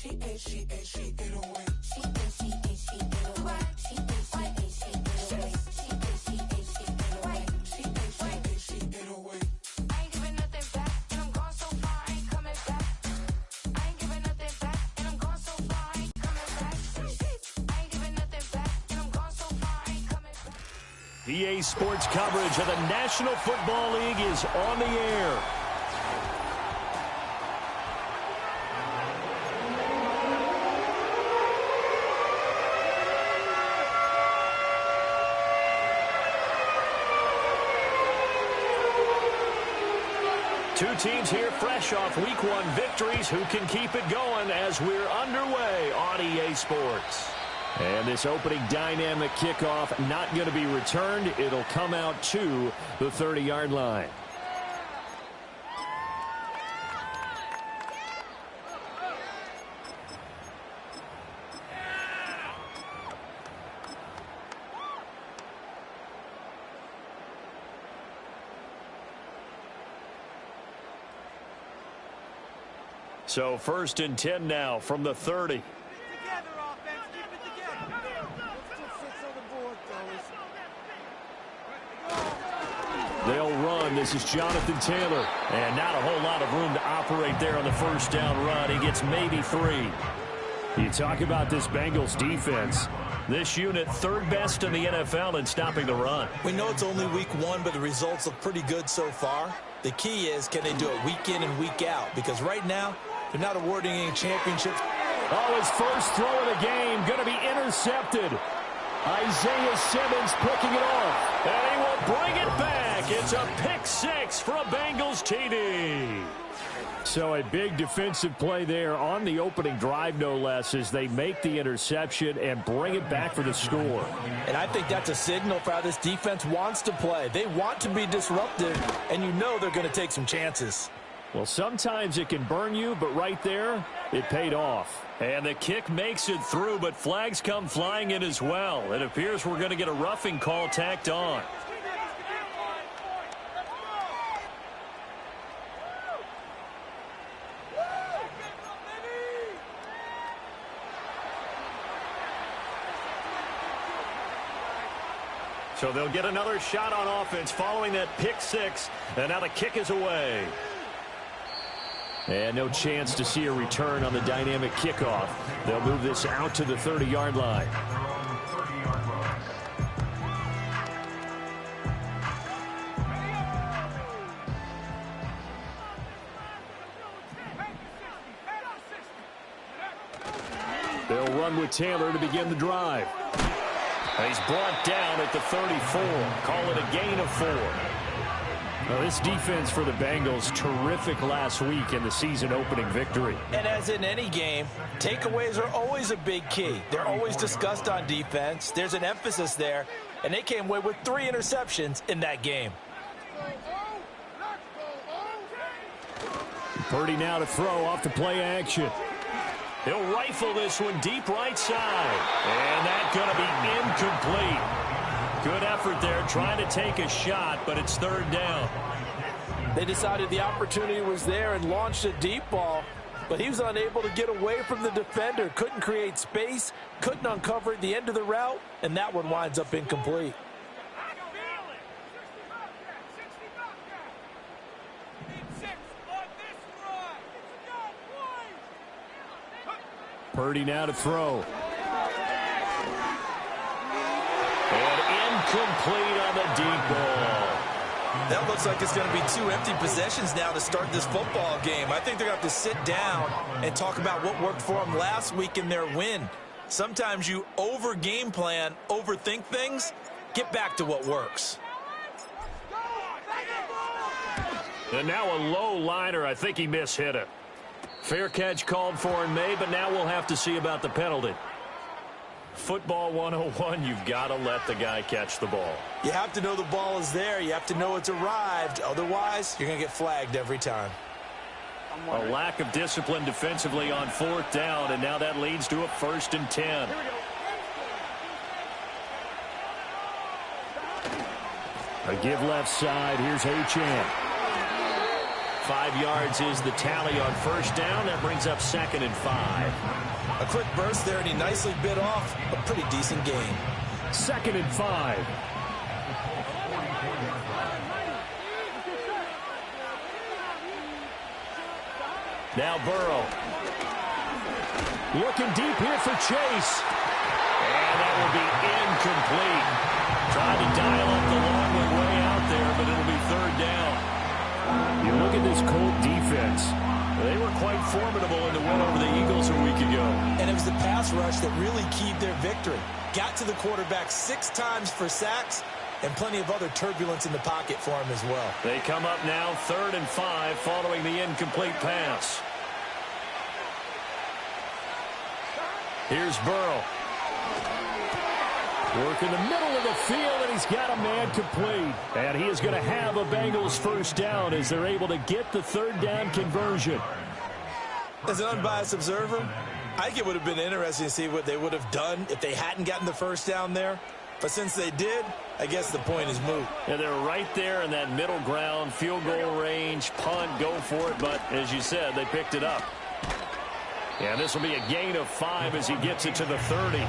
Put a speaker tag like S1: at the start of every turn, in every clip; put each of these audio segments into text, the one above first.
S1: EA Sports coverage of the National Football League is on the air. Two teams here fresh off Week 1 victories. Who can keep it going as we're underway on EA Sports? And this opening dynamic kickoff not going to be returned. It'll come out to the 30-yard line. So 1st and 10 now from the 30. They'll run. This is Jonathan Taylor. And not a whole lot of room to operate there on the first down run. He gets maybe 3. You talk about this Bengals defense. This unit, 3rd best in the NFL in stopping the run.
S2: We know it's only Week 1, but the results look pretty good so far. The key is, can they do it week in and week out? Because right now, they're not awarding any championships.
S1: Oh, his first throw of the game going to be intercepted. Isaiah Simmons picking it off. And he will bring it back. It's a pick 6 for a Bengals TD. So a big defensive play there on the opening drive, no less, as they make the interception and bring it back for the score.
S2: And I think that's a signal for how this defense wants to play. They want to be disruptive, and you know they're going to take some chances.
S1: Well, sometimes it can burn you, but right there, it paid off. And the kick makes it through, but flags come flying in as well. It appears we're going to get a roughing call tacked on. So they'll get another shot on offense following that pick 6, and now the kick is away. And no chance to see a return on the dynamic kickoff. They'll move this out to the 30-yard line. They'll run with Taylor to begin the drive. He's brought down at the 34. Call it a gain of 4. Well, this defense for the Bengals, terrific last week in the season-opening victory.
S2: And as in any game, takeaways are always a big key. They're always discussed on defense. There's an emphasis there, and they came away with 3 interceptions in that game.
S1: Purdy now to throw off the play action. He'll rifle this one deep right side. And that's going to be incomplete. Good effort there trying to take a shot, but it's 3rd down.
S2: They decided the opportunity was there and launched a deep ball, but he was unable to get away from the defender. Couldn't create space, couldn't uncover the end of the route, and that one winds up incomplete.
S1: Purdy now to throw. And incomplete on the deep ball.
S2: That looks like it's going to be 2 empty possessions now to start this football game. I think they're going to have to sit down and talk about what worked for them last week in their win. Sometimes you over-game plan, overthink things, get back to what works.
S1: And now a low liner. I think he mishit it. Fair catch called for and made, but now we'll have to see about the penalty. Football 101, you've got to let the guy catch the ball.
S2: You have to know the ball is there. You have to know it's arrived. Otherwise, you're going to get flagged every time.
S1: A lack of discipline defensively on 4th down, and now that leads to a 1st and 10. A give left side. Here's Achane. 5 yards is the tally on first down. That brings up 2nd and 5.
S2: A quick burst there, and he nicely bit off a pretty decent gain.
S1: 2nd and 5. Now Burrow. Looking deep here for Chase. And that will be incomplete. Tried to dial up the long way out there, but it'll be 3rd down. You look at this Colt defense. They were quite formidable in the win over the Eagles a week ago.
S2: And it was the pass rush that really keyed their victory. Got to the quarterback 6 times for sacks, and plenty of other turbulence in the pocket for him as well.
S1: They come up now 3rd and 5 following the incomplete pass. Here's Burrow. Work in the middle of the field, and he's got a man complete. And he is going to have a Bengals first down as they're able to get the 3rd down conversion.
S2: As an unbiased observer, I think it would have been interesting to see what they would have done if they hadn't gotten the first down there. But since they did, I guess the point is moot.
S1: Yeah, they're right there in that middle ground, field goal range, punt, go for it. But as you said, they picked it up. And this will be a gain of 5 as he gets it to the 30.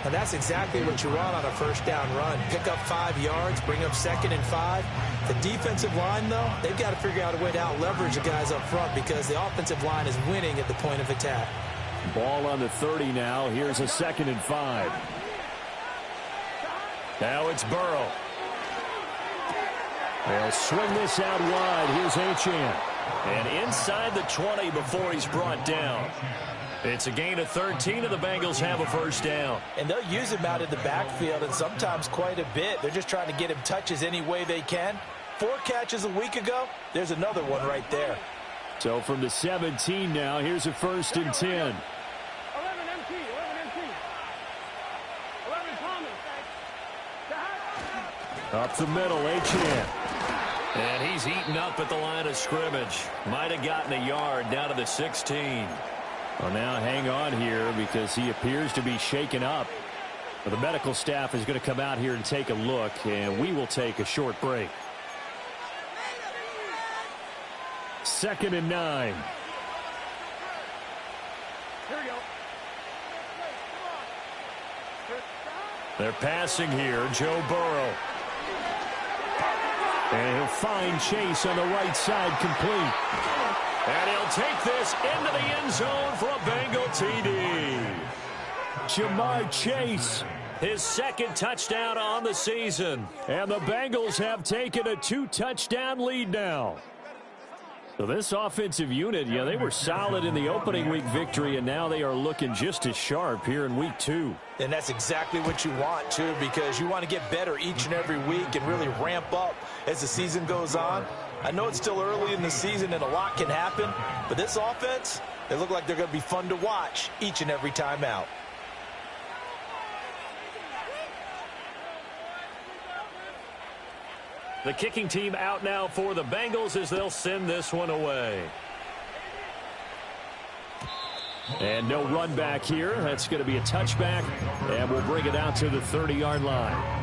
S2: And that's exactly what you want on a first down run. Pick up 5 yards, bring up 2nd and 5. The defensive line, though, they've got to figure out a way to out-leverage the guys up front because the offensive line is winning at the point of attack.
S1: Ball on the 30 now. Here's a 2nd and 5. Now it's Burrow. They'll swing this out wide. Here's Achane. And inside the 20 before he's brought down. It's a gain of 13, and the Bengals have a first down.
S2: And they'll use him out in the backfield, and sometimes quite a bit. They're just trying to get him touches any way they can. 4 catches a week ago. There's another one right there.
S1: So from the 17 now, here's a 1st and 10.
S3: 11 empty.
S1: Up the middle, Achane. And he's eaten up at the line of scrimmage. Might have gotten a yard down to the 16. Well, now hang on here because he appears to be shaken up. But the medical staff is going to come out here and take a look, and we will take a short break. 2nd and 9.
S3: Here we go.
S1: They're passing here, Joe Burrow. And he'll find Chase on the right side complete. And he'll take this into the end zone for a Bengal TD. Jamar Chase, his 2nd touchdown on the season. And the Bengals have taken a 2-touchdown lead now. So this offensive unit, yeah, they were solid in the opening week victory, and now they are looking just as sharp here in week 2.
S2: And that's exactly what you want, too, because you want to get better each and every week and really ramp up as the season goes on. I know it's still early in the season and a lot can happen, but this offense, they look like they're going to be fun to watch each and every time out.
S1: The kicking team out now for the Bengals as they'll send this one away. And no run back here. That's going to be a touchback, and we'll bring it out to the 30-yard line.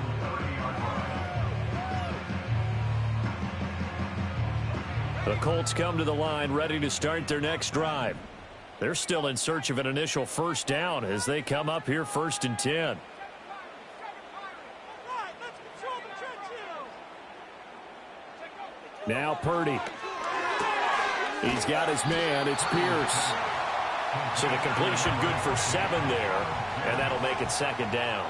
S1: The Colts come to the line ready to start their next drive. They're still in search of an initial first down as they come up here 1st and 10. Now Purdy. He's got his man. It's Pierce. So the completion good for 7 there, and that'll make it 2nd down.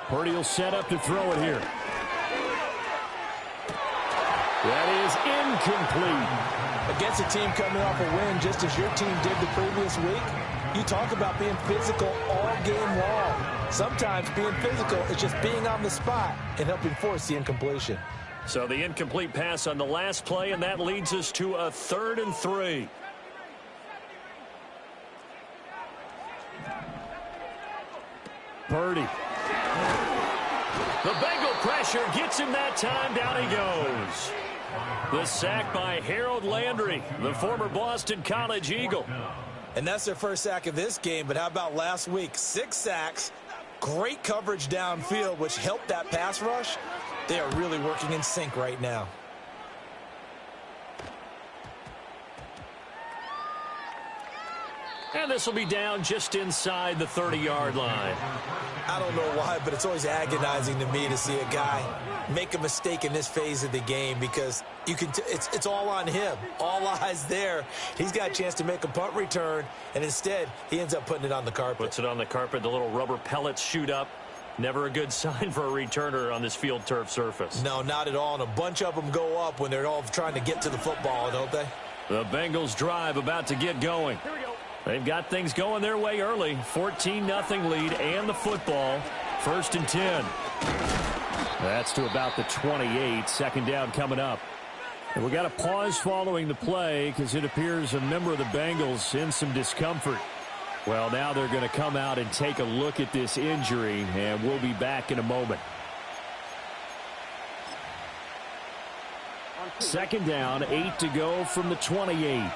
S1: Purdy will set up to throw it here. That is incomplete.
S2: Against a team coming off a win just as your team did the previous week, you talk about being physical all game long. Sometimes being physical is just being on the spot and helping force the incompletion.
S1: So the incomplete pass on the last play, and that leads us to a 3rd and 3. Purdy. The Bengal pressure gets him that time. Down he goes. The sack by Harold Landry, the former Boston College Eagle.
S2: And that's their first sack of this game, but how about last week? 6 sacks, great coverage downfield, which helped that pass rush. They are really working in sync right now.
S1: And this will be down just inside the 30-yard line.
S2: I don't know why, but it's always agonizing to me to see a guy make a mistake in this phase of the game because you can it's all on him. All eyes there. He's got a chance to make a punt return, and instead he ends up putting it on the carpet.
S1: Puts it on the carpet. The little rubber pellets shoot up. Never a good sign for a returner on this field turf surface.
S2: No, not at all. And a bunch of them go up when they're all trying to get to the football, don't they?
S1: The Bengals drive about to get going.
S3: Here we go.
S1: They've got things going their way early. 14-0 lead and the football. 1st and 10. That's to about the 28. 2nd down coming up. And we got a pause following the play because it appears a member of the Bengals in some discomfort. Well, now they're going to come out and take a look at this injury, and we'll be back in a moment. 2nd down, 8 to go from the 28.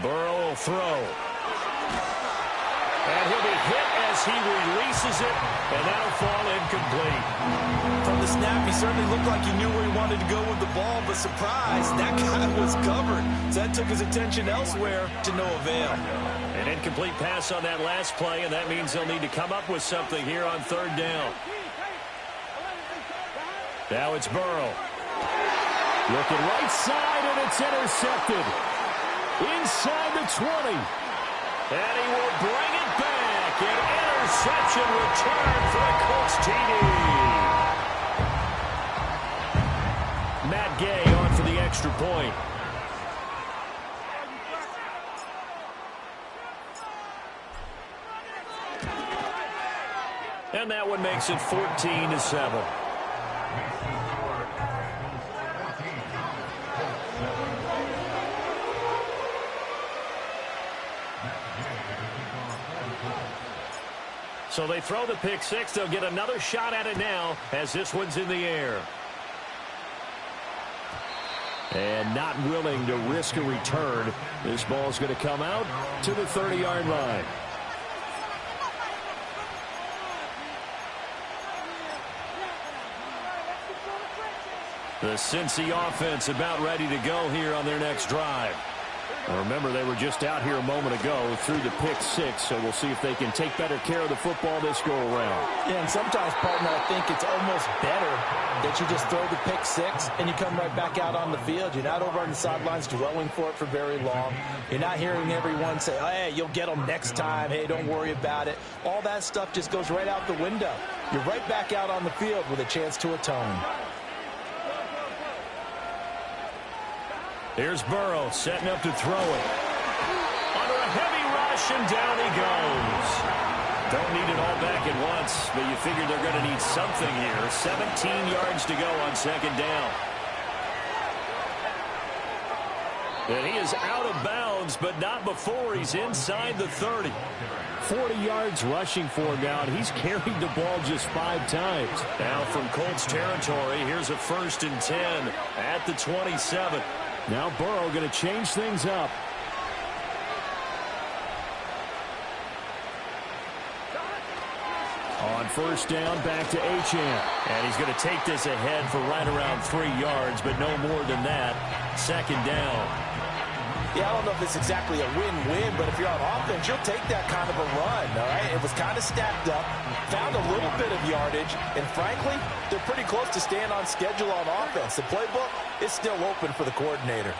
S1: Burrow will throw. And he'll be hit as he releases it, and that'll fall incomplete.
S2: From the snap, he certainly looked like he knew where he wanted to go with the ball, but surprise, that guy was covered. So that took his attention elsewhere to no avail.
S1: An incomplete pass on that last play, and that means they'll need to come up with something here on 3rd down. Now it's Burrow. Looking right side, and it's intercepted. Inside the 20. And he will bring it back. An interception return for the Colts TD. Matt Gay on for the extra point. And that one makes it 14-7. So they throw the pick six. They'll get another shot at it now as this one's in the air. And not willing to risk a return. This ball's going to come out to the 30-yard line. The Cincy offense about ready to go here on their next drive. Remember, they were just out here a moment ago through the pick six, so we'll see if they can take better care of the football this go-around.
S2: Yeah, and sometimes, partner, I think it's almost better that you just throw the pick six and you come right back out on the field. You're not over on the sidelines dwelling for it for very long. You're not hearing everyone say, oh, hey, you'll get them next time. Hey, don't worry about it. All that stuff just goes right out the window. You're right back out on the field with a chance to atone.
S1: Here's Burrow setting up to throw it. Under a heavy rush, and down he goes. Don't need it all back at once, but you figure they're going to need something here. 17 yards to go on 2nd down. And he is out of bounds, but not before he's inside the 30. 40 yards rushing for him now, and he's carried the ball just 5 times. Now from Colts territory, here's a 1st and 10 at the 27. Now Burrow going to change things up. On 1st down, back to Achane. And he's going to take this ahead for right around 3 yards, but no more than that. 2nd down.
S2: Yeah, I don't know if it's exactly a win-win, but if you're on offense, you'll take that kind of a run, all right? It was kind of stacked up, found a little bit of yardage, and frankly, they're pretty close to staying on schedule on offense. The playbook is still open for the coordinator.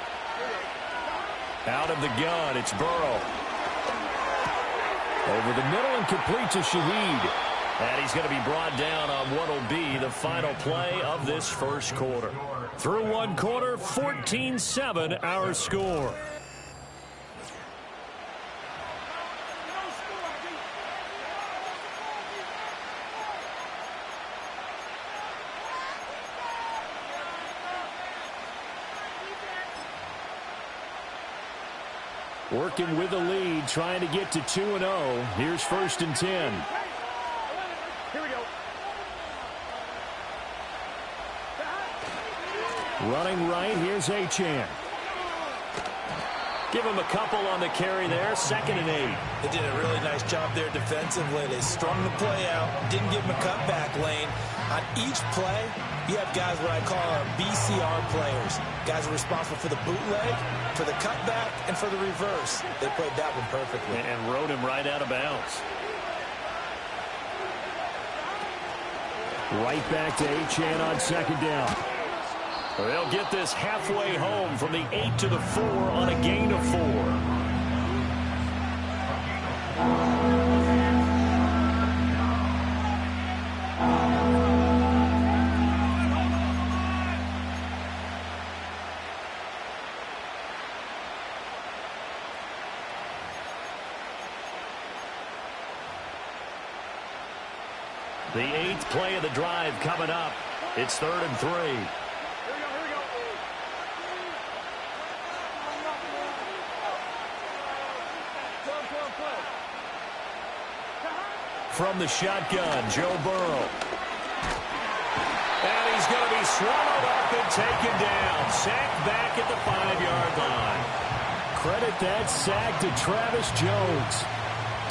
S1: Out of the gun, it's Burrow. Over the middle and complete to Shaheed. And he's going to be brought down on what will be the final play of this 1st quarter. Through 1 quarter, 14-7 our score. Working with the lead, trying to get to 2-0. Here's 1st and 10.
S3: Here we go.
S1: Running right, here's Achane. Give him a couple on the carry there, 2nd and 8.
S2: They did a really nice job there defensively. They strung the play out, didn't give him a cutback lane. On each play, you have guys what I call our BCR players. Guys are responsible for the bootleg, for the cutback, and for the reverse. They played that one perfectly.
S1: And rode him right out of bounds. Right back to Achane on 2nd down. They'll get this halfway home from the 8 to the 4 on a gain of 4. The 8th play of the drive coming up. It's 3rd and 3. From the shotgun, Joe Burrow. And he's going to be swallowed up and taken down. Sacked back at the 5-yard line. Credit that sack to Travis Jones.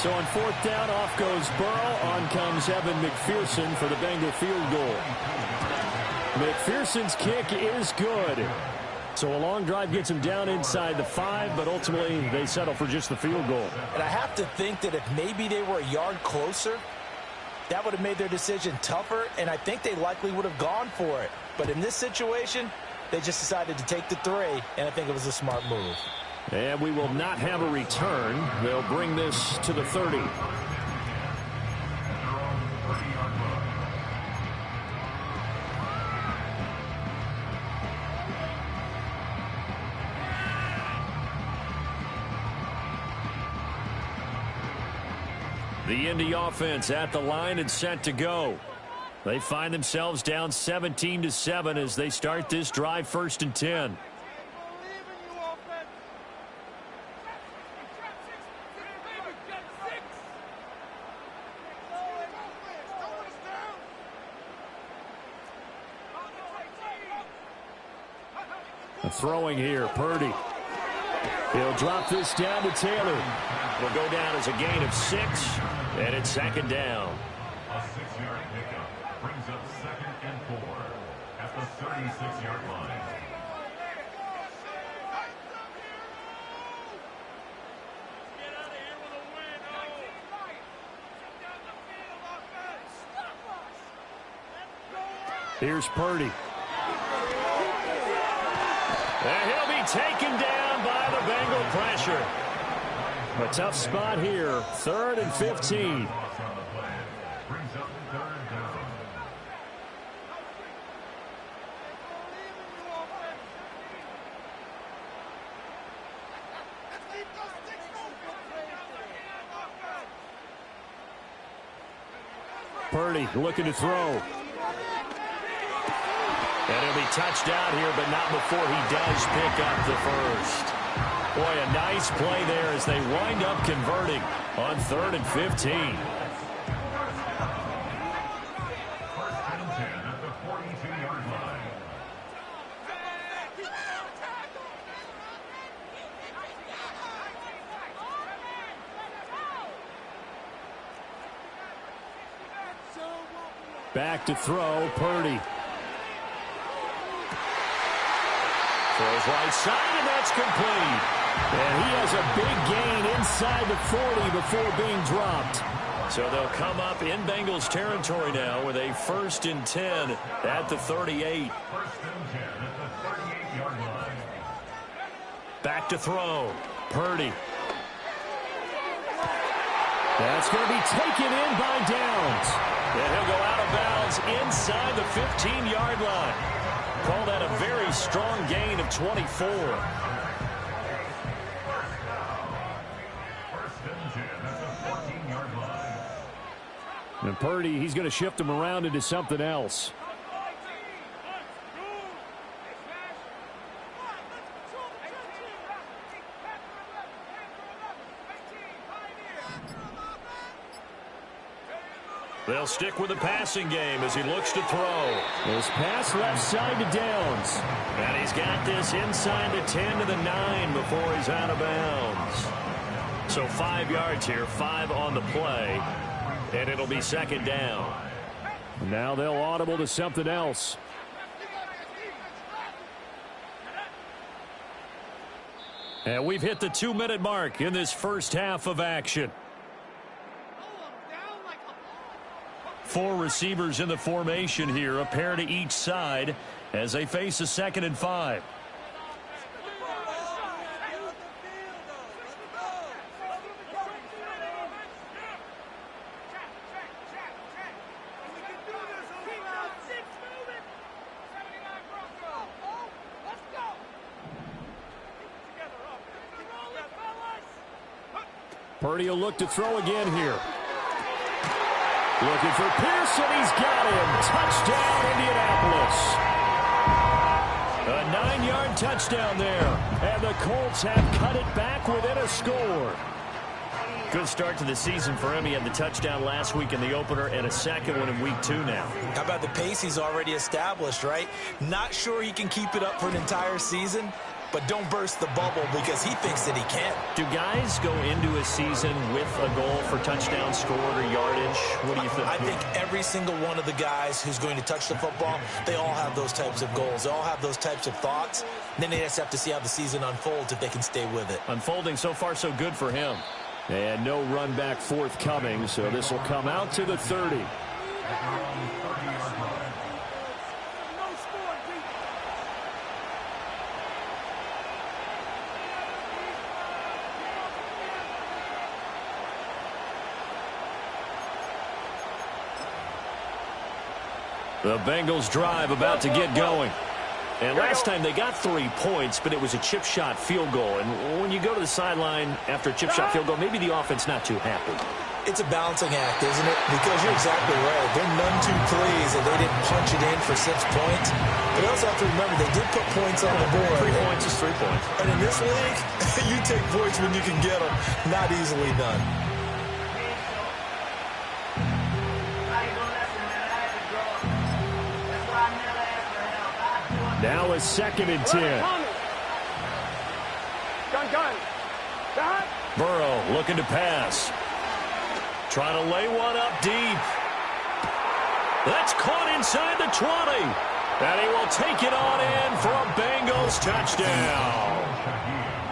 S1: So on 4th down, off goes Burrow. On comes Evan McPherson for the Bengal field goal. McPherson's kick is good. So a long drive gets him down inside the 5, but ultimately they settle for just the field goal.
S2: And I have to think that if maybe they were a yard closer, that would have made their decision tougher, and I think they likely would have gone for it. But in this situation, they just decided to take the 3, and I think it was a smart move.
S1: And we will not have a return. They'll bring this to the 30. The Indy offense at the line and set to go. They find themselves down 17-7 as they start this drive, 1st and 10. Throwing here, Purdy. He'll drop this down to Taylor. Will go down as a gain of 6, and it's 2nd down.
S4: A 6-yard pickup brings up 2nd and 4 at the 36-yard line.
S1: Here's Purdy. And he'll be taken down by the Bengal pressure. A tough spot here. 3rd and 15. Purdy looking to throw. And he'll be touched out here, but not before he does pick up the first. Boy, a nice play there as they wind up converting on 3rd and 15.
S4: 1st and 10 at the 42-yard line.
S1: Back to throw, Purdy. Throws right side, and that's complete. And he has a big gain inside the 40 before being dropped. So they'll come up in Bengals territory now with a 1st and 10 at the 38.
S4: 1st and 10 at the 38-yard line.
S1: Back to throw, Purdy. That's going to be taken in by Downs. And he'll go out of bounds inside the 15-yard line. Call that a very strong gain of 24.
S4: 1st and 10 at the 14-yard line.
S1: And Purdy, he's going to shift him around into something else. They'll stick with the passing game as he looks to throw.
S5: His pass left side to Downs.
S1: And he's got this inside the 10 to the 9 before he's out of bounds. So 5 yards here, 5 on the play, and it'll be second down.
S5: Now they'll audible to something else.
S1: And we've hit the 2-minute mark in this first half of action. 4 receivers in the formation here, a pair to each side as they face a 2nd and 5.
S5: Purdy will look to throw again here. Looking for Pearson. He's got him. Touchdown, Indianapolis.
S1: A 9-yard touchdown there. And the Colts have cut it back within a score. Good start to the season for him. He had the touchdown last week in the opener and a second one in week 2 now.
S2: How about the pace he's already established, right? Not sure he can keep it up for an entire season, but don't burst the bubble because he thinks that he can.
S1: Do guys go into a season with a goal for touchdown scored or yardage? What do you think?
S2: I think every single one of the guys who's going to touch the football, they all have those types of goals. They all have those types of thoughts. And then they just have to see how the season unfolds if they can stay with it.
S1: Unfolding so far so good for him.
S5: And no run back forthcoming, so this will come out to the 30.
S1: The Bengals drive about to get going. And last time they got 3 points, but it was a chip shot field goal. And when you go to the sideline after a chip shot field goal, maybe the offense not too happy.
S2: It's a balancing act, isn't it? Because you're exactly right. They're none too pleased that they didn't punch it in for 6 points. But you also have to remember they did put points on the board.
S1: 3 points is 3 points.
S2: And in this league, you take points when you can get them. Not easily done.
S5: Now a 2nd and 10.
S3: Gun.
S1: Burrow looking to pass. Trying to lay one up deep. That's caught inside the 20. And he will take it on in for a Bengals touchdown.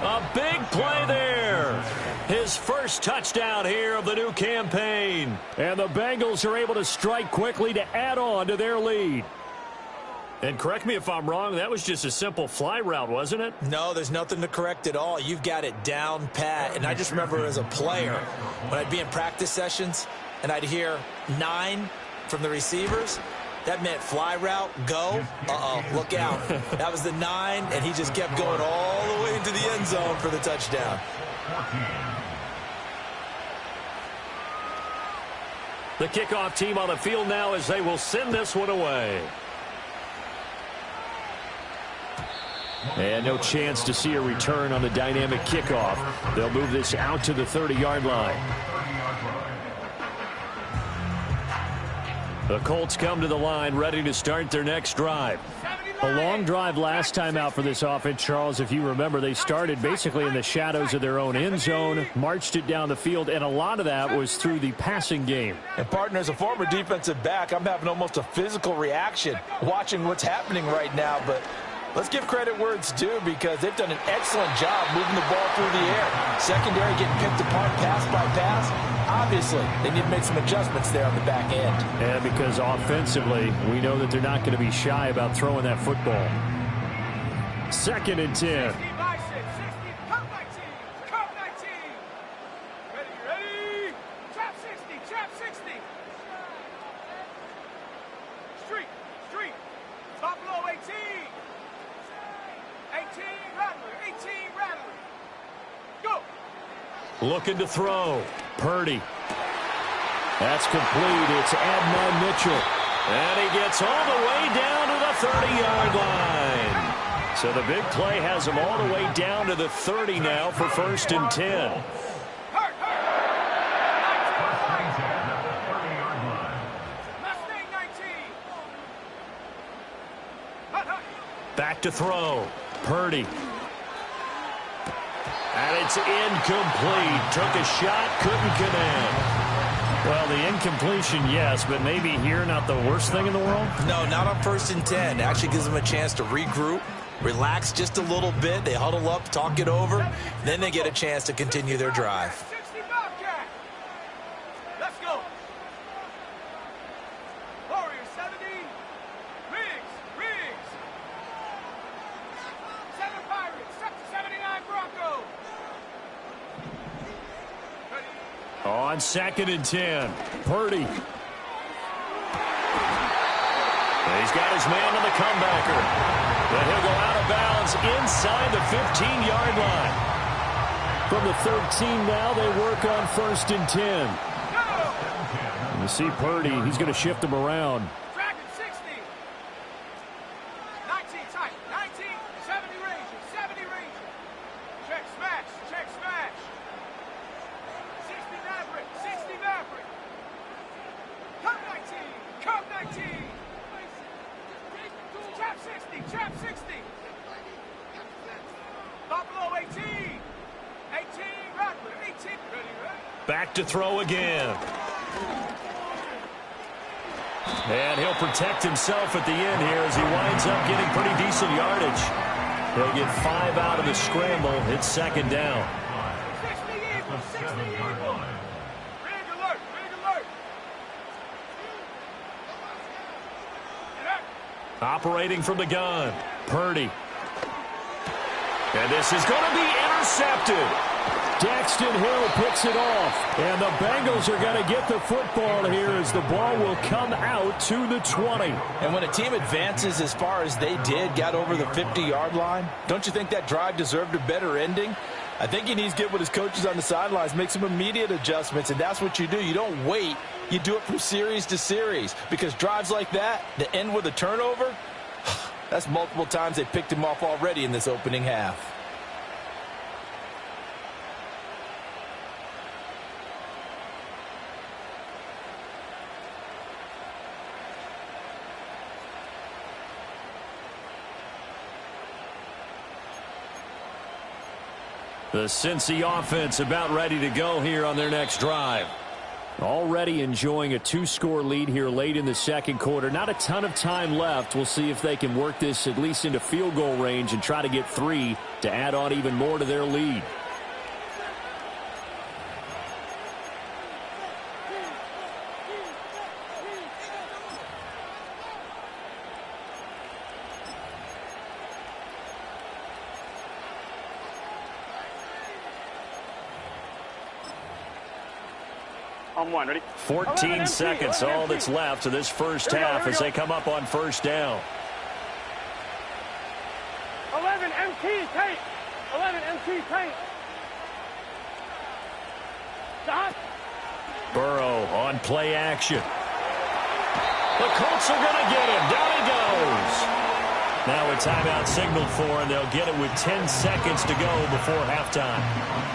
S1: A big play there. His first touchdown here of the new campaign.
S5: And the Bengals are able to strike quickly to add on to their lead.
S1: And correct me if I'm wrong, that was just a simple fly route, wasn't it?
S2: No, there's nothing to correct at all. You've got it down pat. And I just remember as a player, when I'd be in practice sessions and I'd hear 9 from the receivers, that meant fly route, go, look out. That was the 9, and he just kept going all the way into the end zone for the touchdown.
S1: The kickoff team on the field now as they will send this one away.
S5: And no chance to see a return on the dynamic kickoff. They'll move this out to the 30-yard line.
S1: The Colts come to the line ready to start their next drive.
S5: A long drive last time out for this offense, Charles. If you remember, they started basically in the shadows of their own end zone, marched it down the field, and a lot of that was through the passing game.
S2: And, partner, as a former defensive back, I'm having almost a physical reaction watching what's happening right now, but let's give credit where it's due because they've done an excellent job moving the ball through the air. Secondary getting picked apart pass by pass. Obviously, they need to make some adjustments there on the back end.
S5: And because offensively, we know that they're not going to be shy about throwing that football. 2nd and 10.
S3: Trap 60. Street. Top low 18. 18 Rattler. Go.
S1: Looking to throw.
S5: Purdy. That's complete. It's Adnan Mitchell.
S1: And he gets all the way down to the 30-yard line. So the big play has him all the way down to the 30 now for 1st and 10.
S5: Back to throw. Purdy. And it's incomplete. Took a shot, couldn't connect. Well, the incompletion, yes, but maybe here not the worst thing in the world?
S2: No, not on 1st and 10. Actually gives them a chance to regroup, relax just a little bit. They huddle up, talk it over. Then they get a chance to continue their drive.
S3: 60 Bobcat. Let's go. Warriors 70. Riggs. 7 Pirates. 79 Broncos.
S5: On 2nd and 10. Purdy. He's got his man on the comebacker. But he'll go out of bounds inside the 15-yard line. From the 13 now, they work on 1st and 10. And you see Purdy, he's going to shift him around.
S3: Dragon 60. 19 tight. 19. 70 Rangers. 70 Rangers. Check smash. 60 Maverick. 60 Maverick. Come 19. Trap 60. Buffalo 18. 18 Rattler. 18. Ready.
S5: Back to throw again. And he'll protect himself at the end here as he winds up getting pretty decent yardage. He'll get 5 out of the scramble. It's 2nd down.
S3: 60 Eagles. 60 Eagles. Rig alert.
S5: Operating from the gun. Purdy. And this is going to be intercepted. Daxton Hill picks it off. And the Bengals are going to get the football here as the ball will come out to the 20.
S2: And when a team advances as far as they did, got over the 50-yard line, don't you think that drive deserved a better ending? I think he needs to get with his coaches on the sidelines, make some immediate adjustments, and that's what you do. You don't wait. You do it from series to series, because drives like that end with a turnover, that's multiple times they picked him off already in this opening half.
S5: The Cincy offense about ready to go here on their next drive. Already enjoying a 2-score lead here late in the 2nd quarter. Not a ton of time left. We'll see if they can work this at least into field goal range and try to get 3 to add on even more to their lead.
S6: On 1, ready?
S5: 14 seconds, all that's left of this first half as they come up on 1st down.
S3: 11 MT tape. 11 MT tape. Stop.
S5: Burrow on play action. The Colts are going to get him. Down he goes. Now a timeout signaled for, and they'll get it with 10 seconds to go before halftime.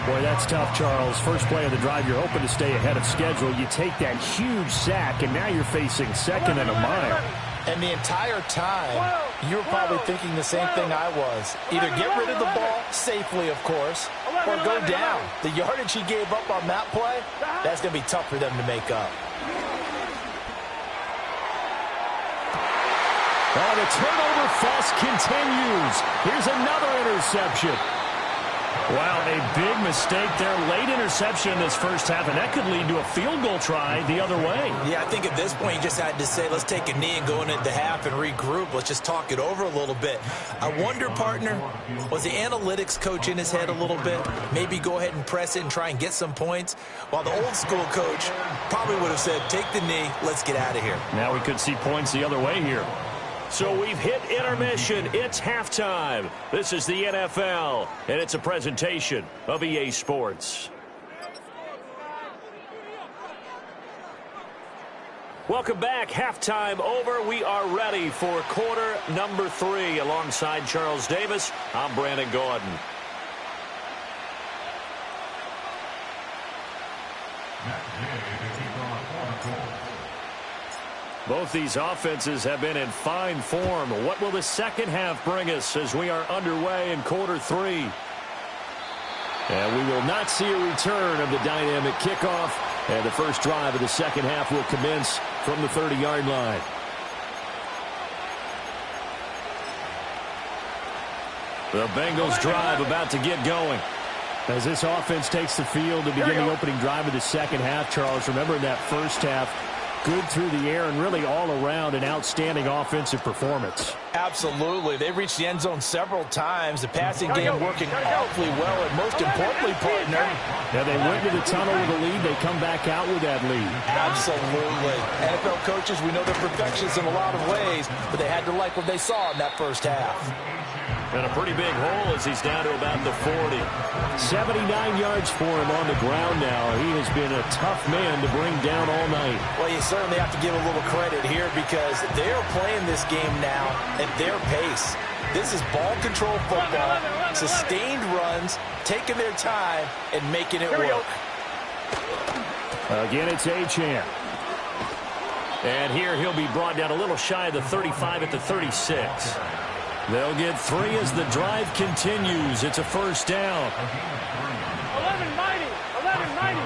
S5: Boy, that's tough, Charles. First play of the drive, you're hoping to stay ahead of schedule. You take that huge sack, and now you're facing 2nd and a mile.
S2: And the entire time, you were probably thinking the same thing I was. Either get rid of the ball, safely, of course, or go down. The yardage he gave up on that play, that's going to be tough for them to make up.
S5: Oh, the turnover fest continues. Here's another interception. Wow, a big mistake there. Late interception in this first half, and that could lead to a field goal try the other way.
S2: Yeah, I think at this point you just had to say, let's take a knee and go into the half and regroup. Let's just talk it over a little bit. I wonder, partner, was the analytics coach in his head a little bit? Maybe go ahead and press it and try and get some points? While the old school coach probably would have said, take the knee, let's get out of here.
S5: Now we could see points the other way here. So we've hit intermission. It's halftime. This is the NFL, and it's a presentation of EA Sports. Welcome back. Halftime over. We are ready for quarter number 3. Alongside Charles Davis, I'm Brandon Gordon. Both these offenses have been in fine form. What will the second half bring us as we are underway in quarter 3? And we will not see a return of the dynamic kickoff. And the first drive of the second half will commence from the 30-yard line. The Bengals drive about to get going. As this offense takes the field to begin the opening drive of the second half, Charles, remember in that first half, good through the air and really all around an outstanding offensive performance.
S2: Absolutely. They reached the end zone several times. The passing game working awfully well, and most importantly, partner.
S5: Yeah, they went to the tunnel with a lead. They come back out with that lead.
S2: Absolutely. NFL coaches, we know they're perfectionists in a lot of ways, but they had to like what they saw in that first half.
S5: And a pretty big hole as he's down to about the 40. 79 yards for him on the ground now. He has been a tough man to bring down all night.
S2: Well, you certainly have to give a little credit here because they're playing this game now at their pace. This is ball control football, sustained runs, taking their time, and making it work.
S5: Again, it's Achane. And here he'll be brought down a little shy of the 35 at the 36. They'll get 3 as the drive continues. It's a first down.
S3: 11 mighty. 11 mighty.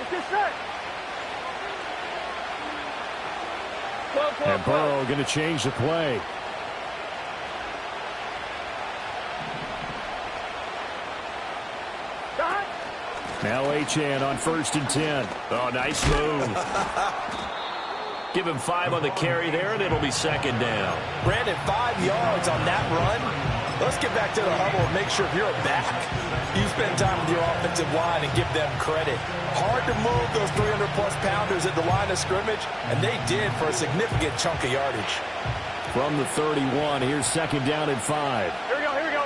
S3: It's just set. 12, 12,
S5: And Burrow going to change the play. Now Achane on 1st and 10. Oh, nice move. Give him 5 on the carry there, and it'll be second down.
S2: Brandon, 5 yards on that run. Let's get back to the huddle and make sure if you're a back, you spend time with your offensive line and give them credit. Hard to move those 300-plus pounders at the line of scrimmage, and they did for a significant chunk of yardage.
S5: From the 31, here's second down and 5.
S3: Here we go, here we go.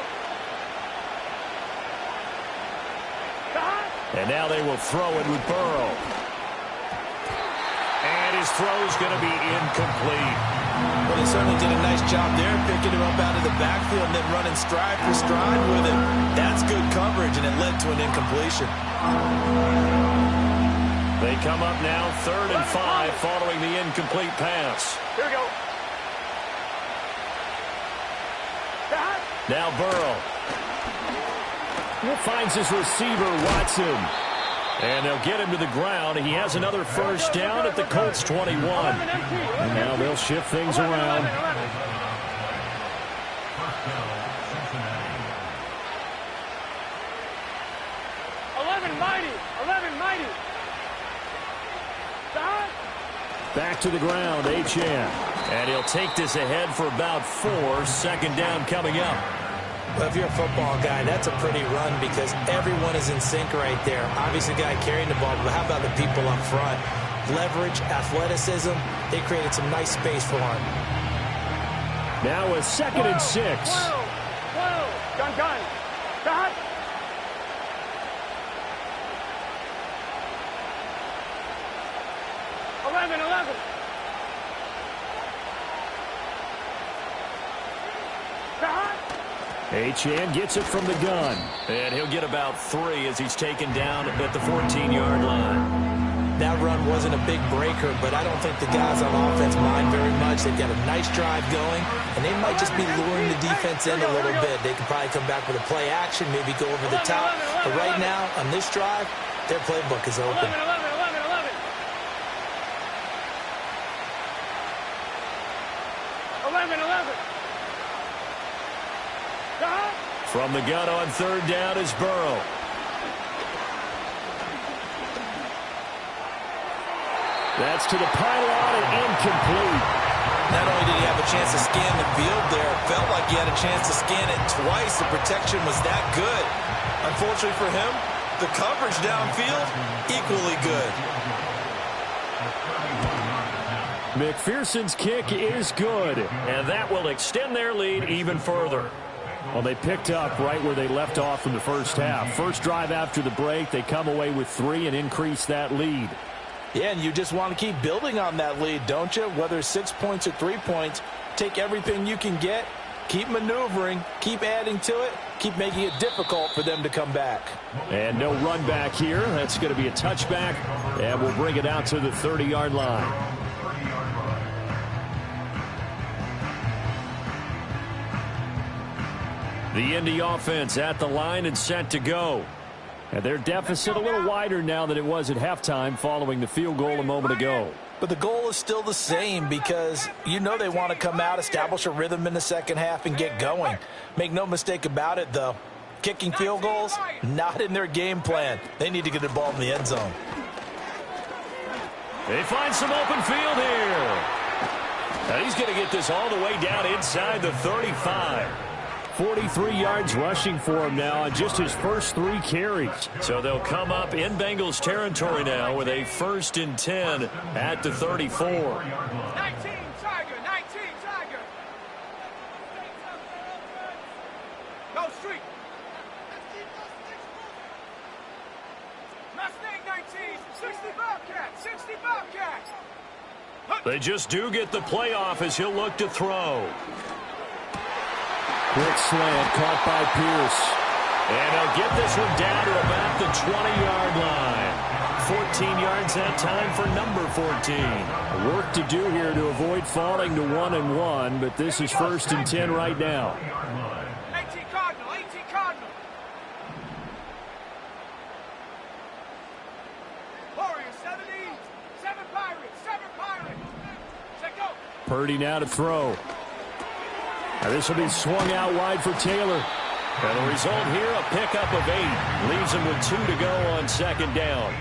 S5: And now they will throw it with Burrow. And his throw's going to be incomplete.
S2: Well, they certainly did a nice job there, picking him up out of the backfield and then running stride for stride with him. That's good coverage, and it led to an incompletion.
S5: They come up now 3rd and 5 following the incomplete pass.
S3: Here we go.
S5: Now Burrow. Finds his receiver, Watson. And they'll get him to the ground. He has another first down at the Colts 21. And now they'll shift things around.
S3: 11 mighty. 11 mighty.
S5: Back to the ground, Achane. And he'll take this ahead for about 4. Second down coming up.
S2: Well, if you're a football guy, that's a pretty run because everyone is in sync right there. Obviously, the guy carrying the ball, but how about the people up front? Leverage, athleticism, they created some nice space for him.
S5: Now a 2nd and 6.
S3: Gun, gun. Got. 11.
S5: Achane gets it from the gun. And he'll get about 3 as he's taken down at the 14-yard line.
S2: That run wasn't a big breaker, but I don't think the guys on offense mind very much. They've got a nice drive going, and they might just be luring the defense in a little bit. They can probably come back with a play action, maybe go over the top. But right now, on this drive, their playbook is open.
S3: 11.
S5: From the gun on 3rd down is Burrow. That's to the pylon and incomplete.
S2: Not only did he have a chance to scan the field there, it felt like he had a chance to scan it twice. The protection was that good. Unfortunately for him, the coverage downfield, equally good.
S5: McPherson's kick is good, and that will extend their lead even further. Well, they picked up right where they left off in the first half. First drive after the break, they come away with 3 and increase that lead.
S2: Yeah, and you just want to keep building on that lead, don't you? Whether it's 6 points or 3 points, take everything you can get, keep maneuvering, keep adding to it, keep making it difficult for them to come back.
S5: And no run back here. That's going to be a touchback, and we'll bring it out to the 30-yard line. The Indy offense at the line and set to go. And their deficit a little wider now than it was at halftime following the field goal a moment ago.
S2: But the goal is still the same because you know they want to come out, establish a rhythm in the second half, and get going. Make no mistake about it, though. Kicking field goals, not in their game plan. They need to get the ball in the end zone.
S5: They find some open field here. And he's going to get this all the way down inside the 35. 43 yards rushing for him now on just his first 3 carries. So they'll come up in Bengals territory now with a 1st and 10 at the 34.
S3: 19, Tiger, 19, Tiger. Go street. Mustang 19, 60 Bobcat, 60 Bobcat.
S5: They just do get the playoff as he'll look to throw.
S1: Quick slant caught by Pierce.
S5: And he'll get this one down to about the 20-yard line. 14 yards that time for number 14.
S1: Work to do here to avoid falling to 1-1, but this is 1st and 10 right now.
S3: 18 Cardinal, 18 Cardinal. Warriors, 70, 7 Pirates, 7 Pirates. Set go.
S1: Purdy now to throw. Now this will be swung out wide for Taylor.
S5: And the result here, a pickup of 8. Leaves him with 2 to go on 2nd down.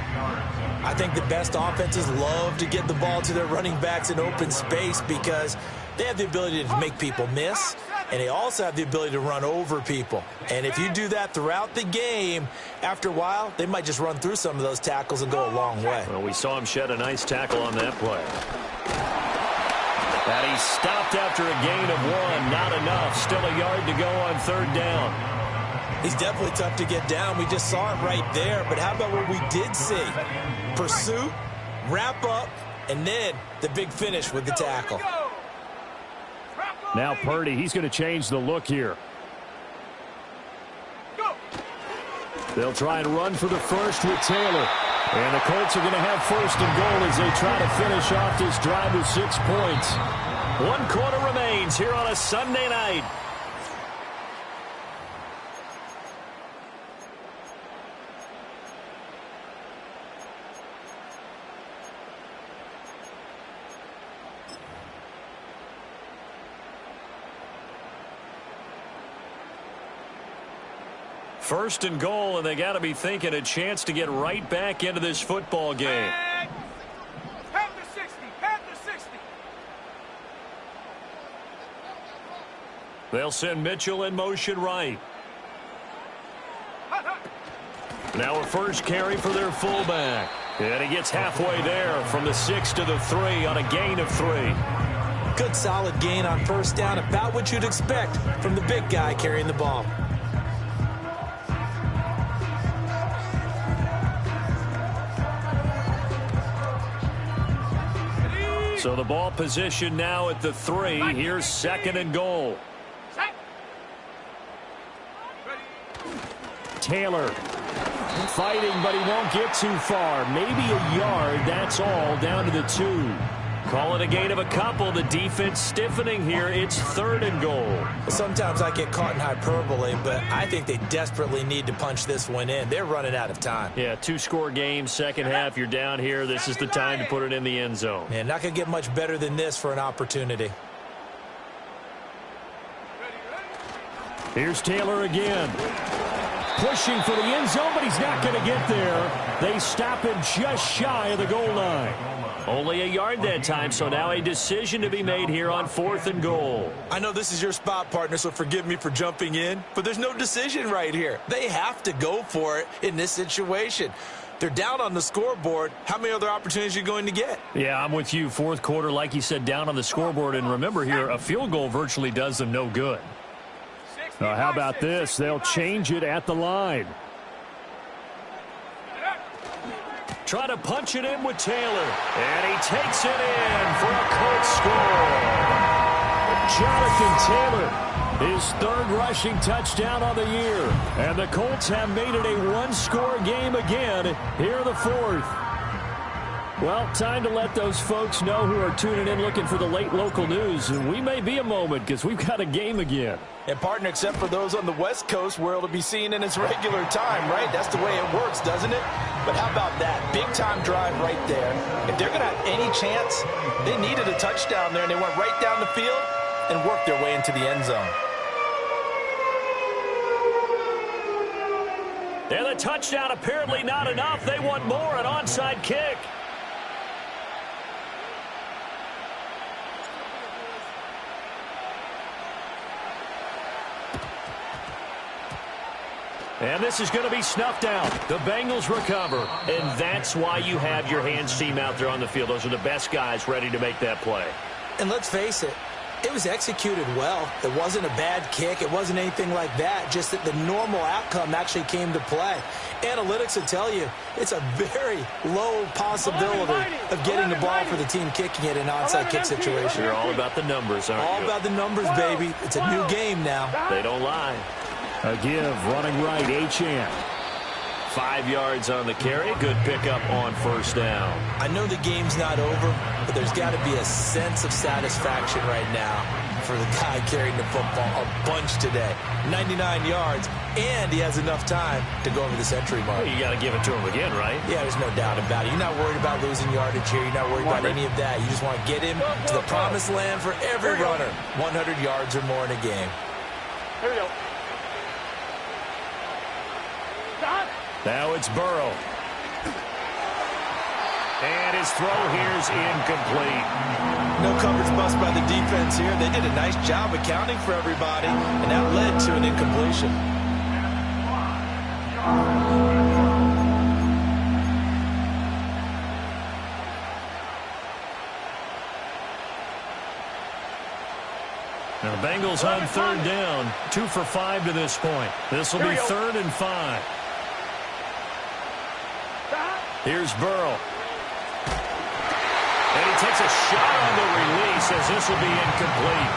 S2: I think the best offenses love to get the ball to their running backs in open space because they have the ability to make people miss, and they also have the ability to run over people. And if you do that throughout the game, after a while, they might just run through some of those tackles and go a long way.
S5: Well, we saw him shed a nice tackle on that play. And he stopped after a gain of 1. Not enough. Still a yard to go on 3rd down.
S2: He's definitely tough to get down. We just saw it right there. But how about what we did see? Pursuit, wrap up, and then the big finish with the tackle.
S1: Now Purdy, he's going to change the look here. They'll try and run for the first with Taylor. And the Colts are going to have 1st and goal as they try to finish off this drive with 6 points.
S5: 1 quarter remains here on a Sunday night. First and goal, and they got to be thinking a chance to get right back into this football game.
S3: Panther 60, Panther 60.
S5: They'll send Mitchell in motion right. Now a first carry for their fullback. And he gets halfway there from the 6 to the 3 on a gain of 3.
S2: Good solid gain on 1st down, about what you'd expect from the big guy carrying the ball.
S5: So the ball position now at the 3. Here's 2nd and goal.
S1: Taylor fighting, but he won't get too far. Maybe a yard, that's all, down to the 2.
S5: Call it a gain of a couple. The defense stiffening here. It's 3rd and goal.
S2: Sometimes I get caught in hyperbole, but I think they desperately need to punch this one in. They're running out of time.
S5: Yeah, 2-score game, second half. You're down here. This is the time to put it in the end zone.
S2: Man, not going to get much better than this for an opportunity.
S1: Here's Taylor again. Pushing for the end zone, but he's not going to get there. They stop him just shy of the goal line.
S5: Only a yard that time, so now a decision to be made here on 4th and goal.
S2: I know this is your spot, partner, so forgive me for jumping in, but there's no decision right here. They have to go for it in this situation. They're down on the scoreboard. How many other opportunities are you going to get?
S5: Yeah, I'm with you. 4th quarter, like you said, down on the scoreboard. And remember here, a field goal virtually does them no good.
S1: How about this? They'll change it at the line.
S5: Try to punch it in with Taylor. And he takes it in for a Colts score.
S1: Jonathan Taylor, his 3rd rushing touchdown on the year. And the Colts have made it a 1-score game again here in the 4th. Well, time to let those folks know who are tuning in looking for the late local news. We may be a moment because we've got a game again.
S2: And, partner, except for those on the West Coast where it'll be seen in its regular time, right? That's the way it works, doesn't it? But how about that? Big-time drive right there. If they're going to have any chance, they needed a touchdown there, and they went right down the field and worked their way into the end zone.
S5: And the touchdown apparently not enough. They want more, an onside kick. And this is going to be snuffed out. The Bengals recover. And that's why you have your hands team out there on the field. Those are the best guys ready to make that play.
S2: And let's face it, it was executed well. It wasn't a bad kick. It wasn't anything like that. Just that the normal outcome actually came to play. Analytics will tell you it's a very low possibility of getting the ball for the team kicking it in an onside kick situation.
S5: You're all about the numbers, aren't you?
S2: All about the numbers, baby. It's a new game now.
S5: They don't lie.
S1: A give, running right, Achane.
S5: 5 yards on the carry. Good pickup on first down.
S2: I know the game's not over, but there's got to be a sense of satisfaction right now for the guy carrying the football a bunch today. 99 yards, and he has enough time to go over the century mark.
S5: Well, you got to give it to him again, right?
S2: Yeah, there's no doubt about it. You're not worried about losing yardage here. You're not worried about any of that. You just want to get him to the promised land for every runner. 100 yards or more in a game.
S6: Here we go.
S5: Now it's Burrow. And his throw here's incomplete.
S2: No coverage bust by the defense here. They did a nice job accounting for everybody, and that led to an incompletion.
S5: Now the Bengals on third down. 2 for 5 to this point. This will be 3rd and 5. Here's Burrow. And he takes a shot on the release as this will be incomplete.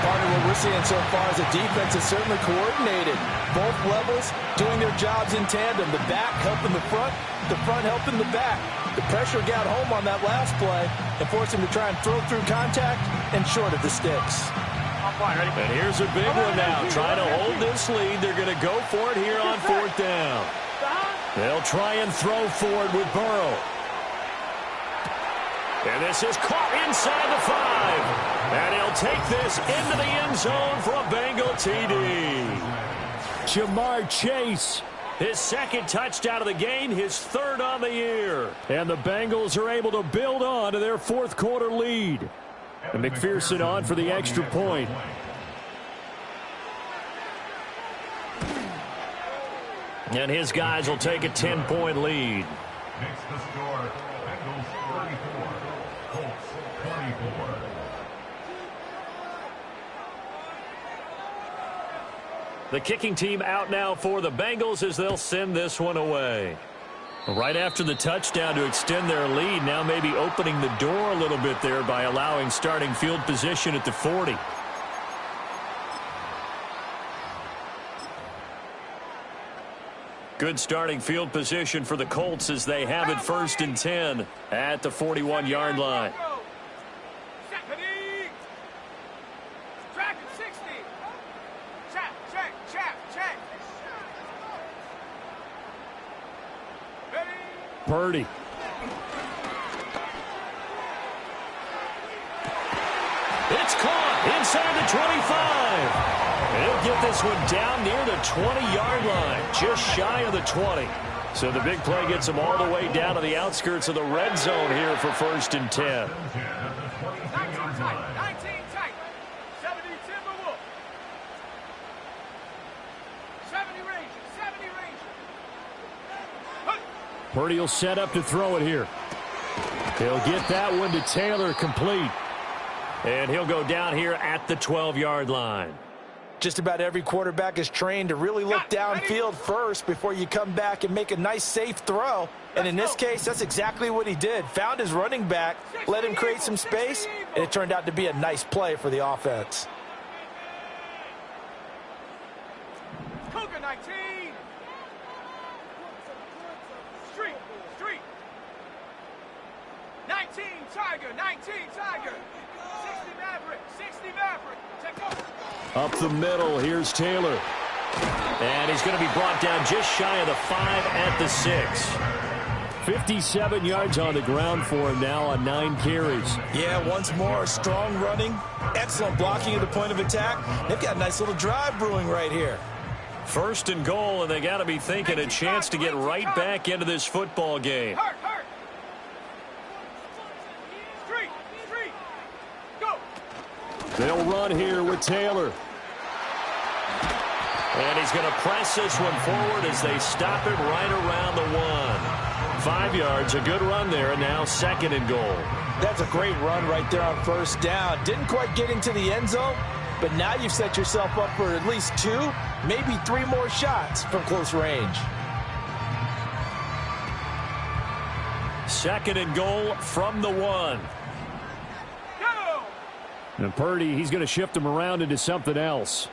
S2: Part of what we're seeing so far is the defense is certainly coordinated. Both levels doing their jobs in tandem. The back helping the front helping the back. The pressure got home on that last play and forced him to try and throw through contact and short of the sticks.
S5: And here's a big one now. Trying to hold this lead. They're going to go for it here on 4th down. They'll try and throw forward with Burrow. And this is caught inside the 5. And he'll take this into the end zone for a Bengal TD.
S1: Jamar Chase.
S5: His 2nd touchdown of the game, his 3rd on the year.
S1: And the Bengals are able to build on to their 4th quarter lead. And McPherson on for the extra point.
S5: And his guys will take a 10-point lead.
S4: Makes the score Bengals 34, Colts 24.
S5: The kicking team out now for the Bengals as they'll send this one away. Right after the touchdown to extend their lead, now maybe opening the door a little bit there by allowing starting field position at the 40. Good starting field position for the Colts as they have it 1st and 10 at the 41-yard line.
S3: Track at 60. Check. Ready?
S1: Purdy.
S5: It's caught inside the 25. He'll get this one down near the 20-yard line, just shy of the 20. So the big play gets him all the way down to the outskirts of the red zone here for 1st and 10.
S3: 19 tight. 70 Timberwolf. 70 Ranger.
S1: Purdy will set up to throw it here. He'll get that one to Taylor, complete.
S5: And he'll go down here at the 12-yard line.
S2: Just about every quarterback is trained to really look downfield first before you come back and make a nice, safe throw. And in this case, that's exactly what he did. Found his running back, let him create some space, and it turned out to be a nice play for the offense.
S3: Cougar 19. Street. 19, Tiger. 19, Tiger. 60 Maverick. 60 Maverick. Take off.
S5: Up the middle, here's Taylor. And he's going to be brought down just shy of the 5 at the 6. 57 yards on the ground for him now on 9 carries.
S2: Yeah, once more, strong running, excellent blocking at the point of attack. They've got a nice little drive brewing right here.
S5: 1st and goal, and they got to be thinking a chance to get right back into this football game.
S3: Hurt. Street. Go.
S5: They'll run here with Taylor. And he's going to press this one forward as they stop it right around the 1. 5 yards, a good run there, and now 2nd and goal.
S2: That's a great run right there on 1st down. Didn't quite get into the end zone, but now you've set yourself up for at least 2, maybe 3 more shots from close range.
S5: 2nd and goal from the 1.
S3: Go.
S5: And Purdy, he's going to shift him around into something else.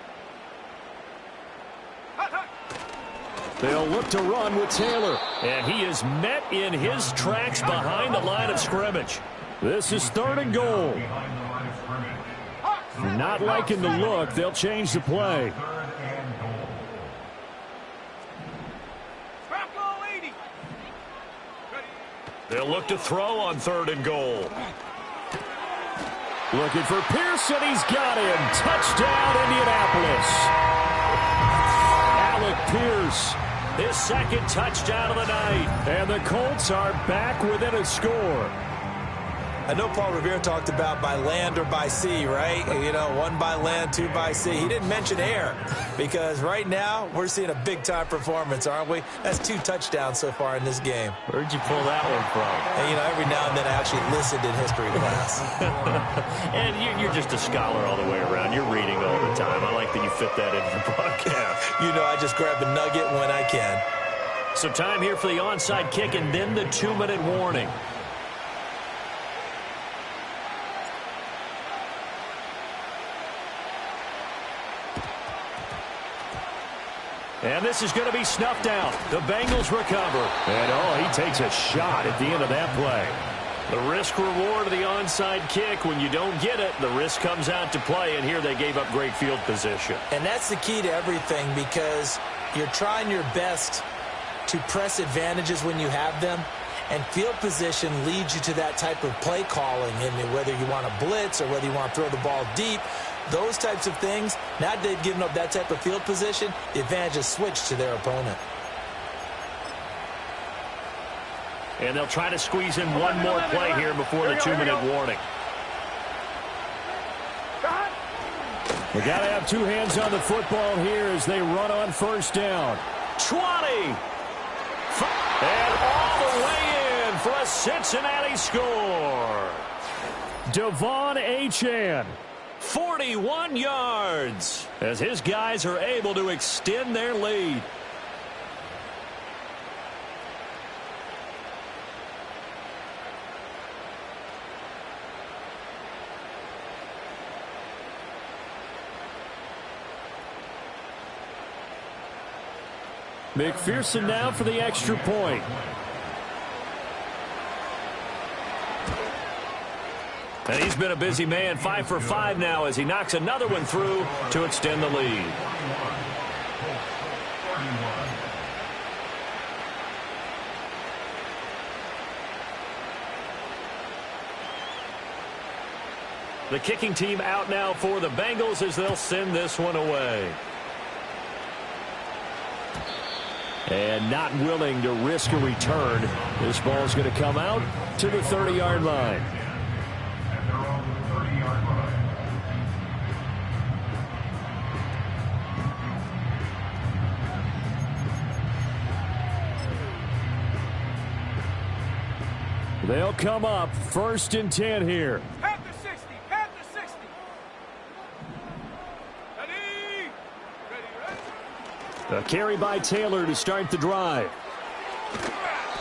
S5: They'll look to run with Taylor. And he is met in his tracks behind the line of scrimmage. This is 3rd and goal. Not liking the look. They'll change the play. They'll look to throw on 3rd and goal. Looking for Pearson. He's got him. Touchdown, Indianapolis. Alec Pierce, his 2nd touchdown of the night. And the Colts are back within a score.
S2: I know Paul Revere talked about by land or by sea, right? You know, 1 by land, 2 by sea. He didn't mention air because right now we're seeing a big-time performance, aren't we? That's 2 touchdowns so far in this game.
S5: Where'd you pull that one from?
S2: And, you know, every now and then I actually listened in history class.
S5: And you're just a scholar all the way around. You're reading all the time. I like that you fit that into the broadcast.
S2: You know, I just grab a nugget when I can.
S5: So time here for the onside kick and then the 2-minute warning. And this is going to be snuffed out. The Bengals recover. And, he takes a shot at the end of that play. The risk-reward of the onside kick. When you don't get it, the risk comes out to play. And here they gave up great field position.
S2: And that's the key to everything because you're trying your best to press advantages when you have them. And field position leads you to that type of play calling. And whether you want to blitz or whether you want to throw the ball deep, those types of things, now that they've given up that type of field position, the advantage is switched to their opponent.
S5: And they'll try to squeeze in one more play here before the 2-minute warning. We got to have 2 hands on the football here as they run on 1st down. 20. And all the way in for a Cincinnati score. Devon Achane. 41 yards as his guys are able to extend their lead. McPherson now for the extra point. And he's been a busy man, 5 for 5 now as he knocks another one through to extend the lead. The kicking team out now for the Bengals as they'll send this one away. And not willing to risk a return. This ball's going to come out to the 30-yard line. They'll come up 1st and 10 here.
S3: Panther 60. Panther 60. Ready.
S5: A carry by Taylor to start the drive.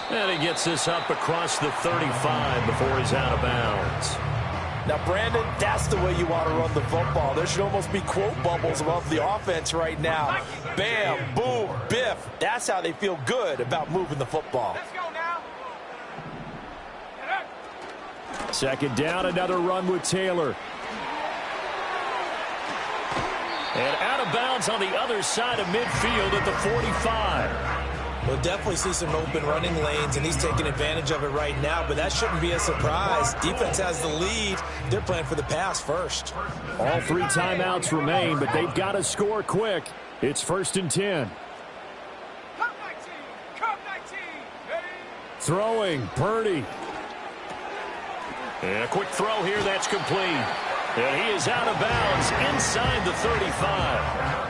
S5: And he gets this up across the 35 before he's out of bounds.
S2: Now, Brandon, that's the way you want to run the football. There should almost be quote bubbles above the offense right now. Bam, boom, biff. That's how they feel good about moving the football.
S3: Let's go now.
S1: Second down, another run with Taylor. And out of bounds on the other side of midfield at the 45.
S2: We'll definitely see some open running lanes, and he's taking advantage of it right now, but that shouldn't be a surprise. Defense has the lead. They're playing for the pass first.
S1: All 3 timeouts remain, but they've got to score quick. It's 1st and 10.
S3: Come 19, come 19. Ready?
S1: Throwing, Purdy. And a quick throw here, that's complete. And he is out of bounds inside the 35.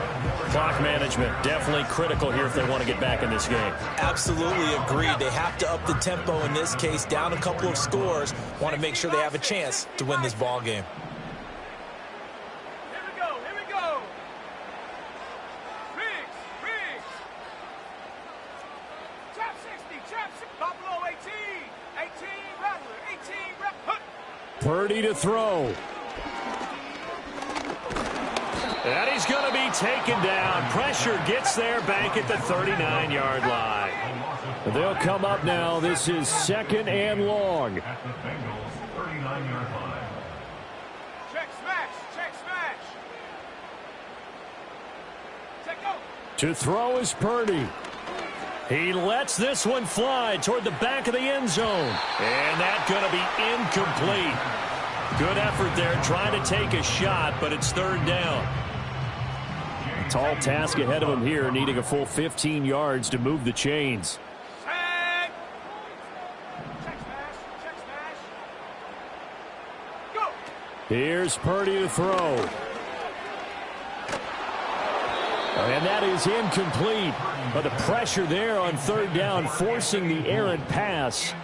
S1: Clock management, definitely critical here if they want to get back in this game.
S2: Absolutely agreed. They have to up the tempo in this case, down a couple of scores. Want to make sure they have a chance to win this ball game.
S3: Here we go, here we go. Riggs. Trap 60, trap 60. Buffalo 18, 18, Rattler, 18, Rattler.
S1: Purdy to throw. And he's going to be taken down. Pressure gets there back at the 39-yard line. They'll come up now. This is 2nd and long.
S4: At the Bengals' 39-yard line.
S3: Check smash, check smash. Check go.
S1: To throw is Purdy. He lets this one fly toward the back of the end zone. And that's going to be incomplete. Good effort there trying to take a shot, but it's 3rd down. Tall task ahead of him here, needing a full 15 yards to move the chains.
S3: Check. Check smash, go.
S1: Here's Purdy to throw. And that is incomplete. But the pressure there on 3rd down, forcing the errant pass.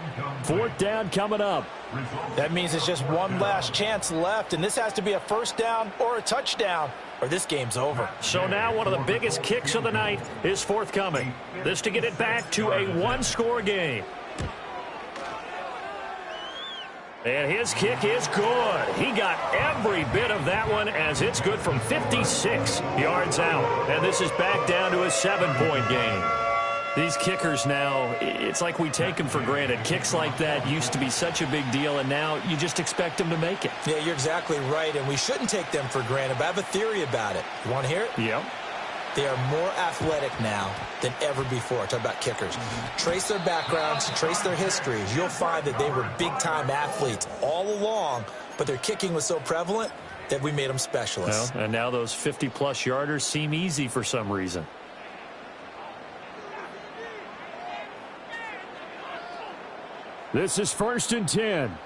S1: 4th down coming up.
S2: That means it's just one last chance left, and this has to be a 1st down or a touchdown, or this game's over.
S5: So now one of the biggest kicks of the night is forthcoming. This to get it back to a 1-score game. And his kick is good. He got every bit of that one as it's good from 56 yards out. And this is back down to a 7-point game. These kickers now, it's like we take them for granted. Kicks like that used to be such a big deal, and now you just expect them to make it.
S2: Yeah, you're exactly right, and we shouldn't take them for granted, but I have a theory about it. You want to hear it?
S5: Yep.
S2: They are more athletic now than ever before. Talk about kickers. Trace their backgrounds, trace their histories. You'll find that they were big-time athletes all along, but their kicking was so prevalent that we made them specialists.
S5: Well, and now those 50-plus yarders seem easy for some reason.
S1: This is 1st and 10.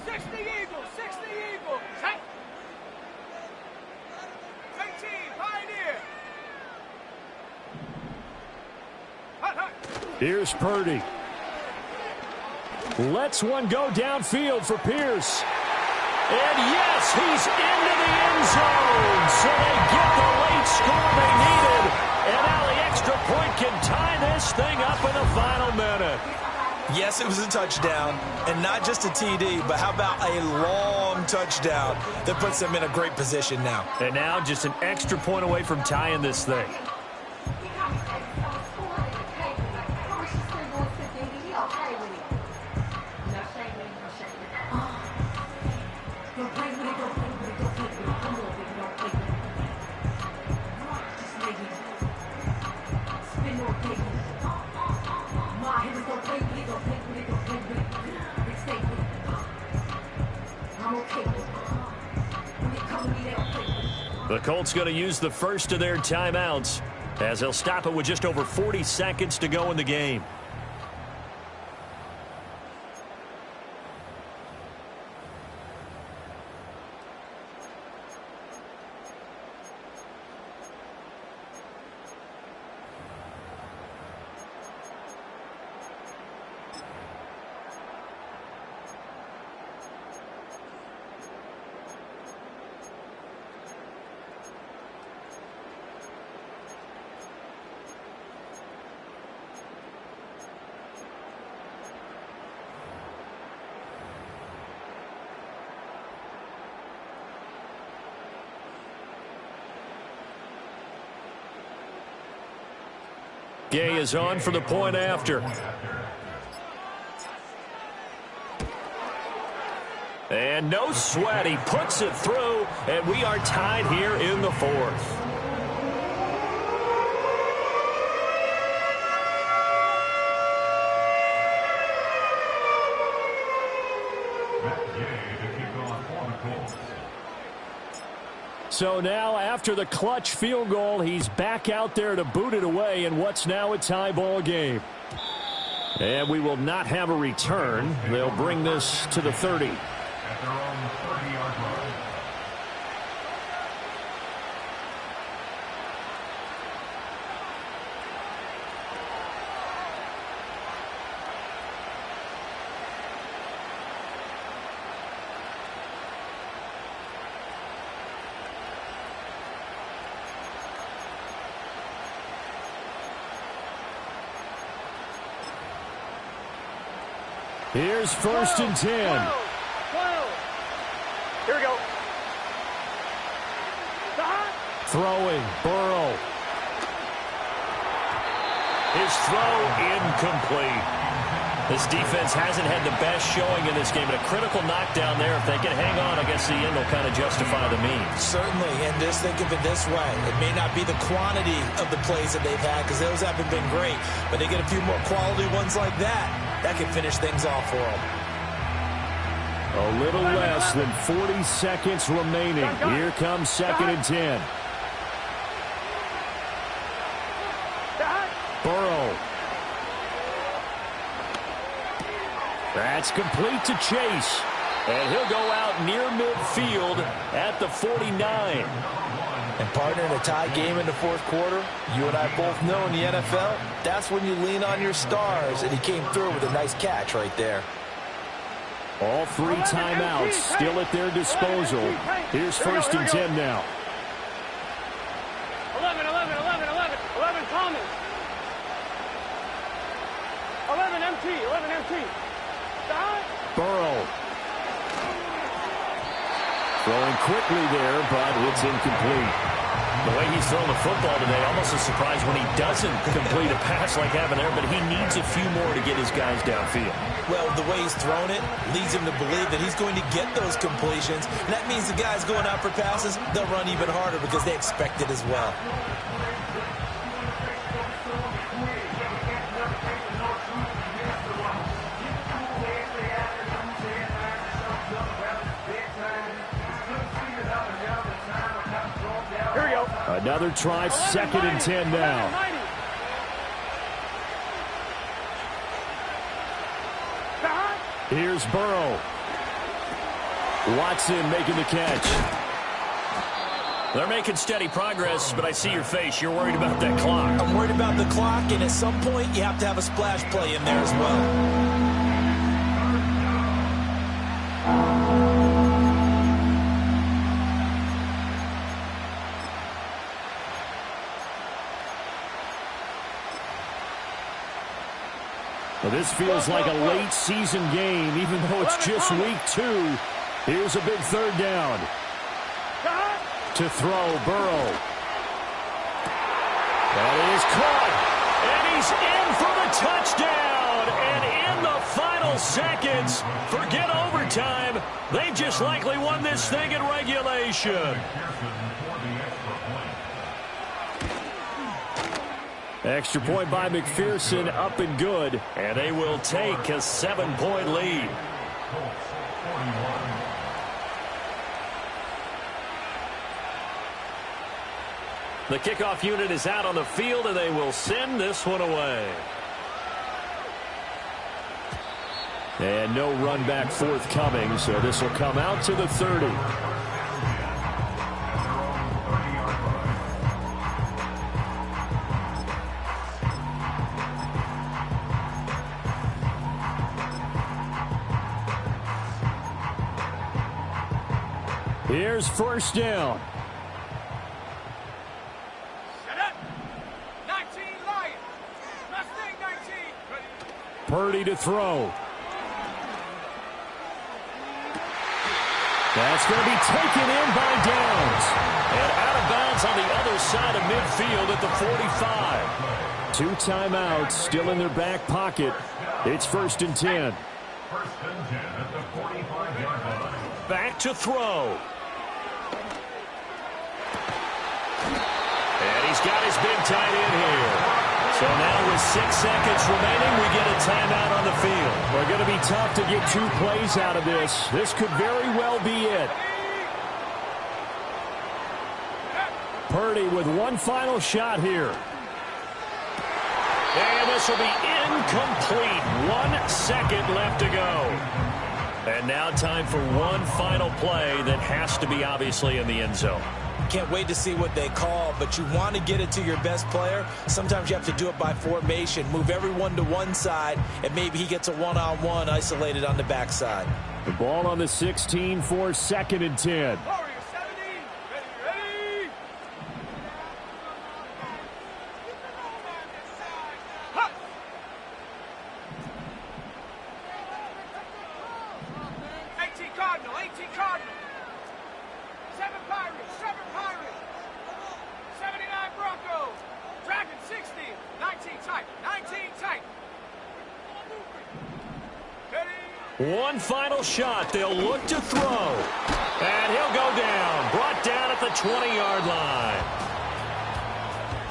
S3: 60 Eagles, 60 Eagles. Check. 18, Pioneer. Hut.
S1: Here's Purdy. Lets one go downfield for Pierce. And yes, he's into the end zone. So they get the late score they needed. And now the extra point can tie this thing up in the final minute.
S2: Yes, it was a touchdown, and not just a TD, but how about a long touchdown that puts them in a great position now.
S5: And now just an extra point away from tying this thing. The Colts going to use the first of their timeouts as they'll stop it with just over 40 seconds to go in the game. Gay is on for the point after. And no sweat. He puts it through, and we are tied here in the fourth. So now, after the clutch field goal, he's back out there to boot it away in what's now a tie ball game. And we will not have a return. They'll bring this to the 30.
S4: At their own 30-yard line.
S5: Here's 1st and 10.
S6: Here we go.
S5: Throwing, Burrow. His throw incomplete. This defense hasn't had the best showing in this game, but a critical knockdown there. If they can hang on, I guess the end will kind of justify the means.
S2: Certainly, and just think of it this way. It may not be the quantity of the plays that they've had because those haven't been great, but they get a few more quality ones like that. That can finish things off for them.
S5: A little less than 40 seconds remaining. Here comes 2nd and 10. Burrow. That's complete to Chase. And he'll go out near midfield at the 49.
S2: And partner, in a tie game in the fourth quarter, you and I both know in the NFL, that's when you lean on your stars, and he came through with a nice catch right there.
S5: All 3 timeouts still at their disposal. Here's 1st and 10 now.
S6: 11 common. 11 empty.
S5: Burrow. Throwing quickly there, but it's incomplete. The way he's throwing the football today, almost a surprise when he doesn't complete a pass like having there, but he needs a few more to get his guys downfield.
S2: Well, the way he's thrown it leads him to believe that he's going to get those completions. And that means the guys going out for passes, they'll run even harder because they expect it as well.
S5: Another try, 2nd and 10 now. Here's Burrow. Watson making the catch. They're making steady progress, but I see your face. You're worried about that clock.
S2: I'm worried about the clock, and at some point, you have to have a splash play in there as well.
S5: Well, this feels like a late season game, even though it's just week 2. Here's a big 3rd down. To throw, Burrow. That is caught. And he's in for the touchdown. And in the final seconds, forget overtime. They just likely won this thing in regulation. Extra point by McPherson, up and good. And they will take a 7-point lead. The kickoff unit is out on the field, and they will send this one away. And no run back forthcoming, so this will come out to the 30. Here's 1st down.
S3: Set up. 19 Lions. Mustang 19. Ready.
S5: Purdy to throw. That's going to be taken in by Downs. And out of bounds on the other side of midfield at the 45. 2 timeouts still in their back pocket. It's 1st and 10.
S4: First and 10 at the 45-yard line.
S5: Back to throw. And he's got his big tight end here. So now with 6 seconds remaining, we get a timeout on the field.
S1: We're going to be tough to get 2 plays out of this. This could very well be it. Purdy with one final shot here.
S5: And this will be incomplete. 1 second left to go. And now time for one final play that has to be obviously in the end zone.
S2: Can't wait to see what they call, but you want to get it to your best player. Sometimes you have to do it by formation. Move everyone to one side, and maybe he gets a one-on-one isolated on the backside.
S1: The ball on the 16 for 2nd and 10.
S3: Warrior 70. Ready. Huh. 18 Cardinal, 18 Cardinal. 7 Pirates, 7 Pirates. 79 Broncos. Dragon 60. 19 tight, 19 tight. Ready.
S5: One final shot. They'll look to throw. And he'll go down. Brought down at the 20-yard line.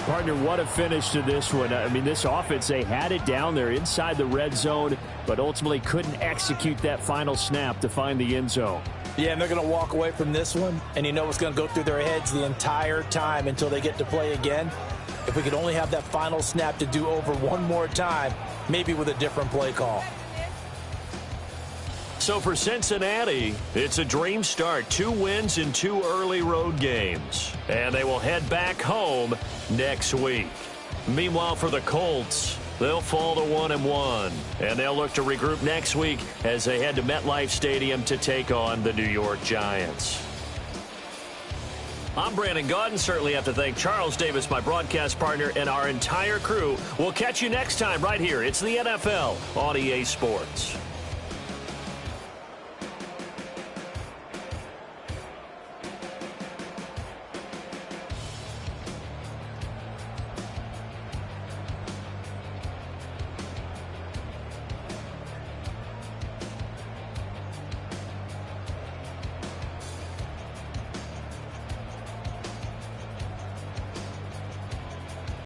S1: Partner, what a finish to this one. I mean, this offense, they had it down there inside the red zone, but ultimately couldn't execute that final snap to find the end zone.
S2: Yeah, and they're going to walk away from this one, and you know what's going to go through their heads the entire time until they get to play again. If we could only have that final snap to do over one more time, maybe with a different play call.
S5: So for Cincinnati, it's a dream start. 2 wins in 2 early road games. And they will head back home next week. Meanwhile, for the Colts, they'll fall to 1-1. And they'll look to regroup next week as they head to MetLife Stadium to take on the New York Giants. I'm Brandon Gaudin. Certainly have to thank Charles Davis, my broadcast partner, and our entire crew. We'll catch you next time right here. It's the NFL on EA Sports.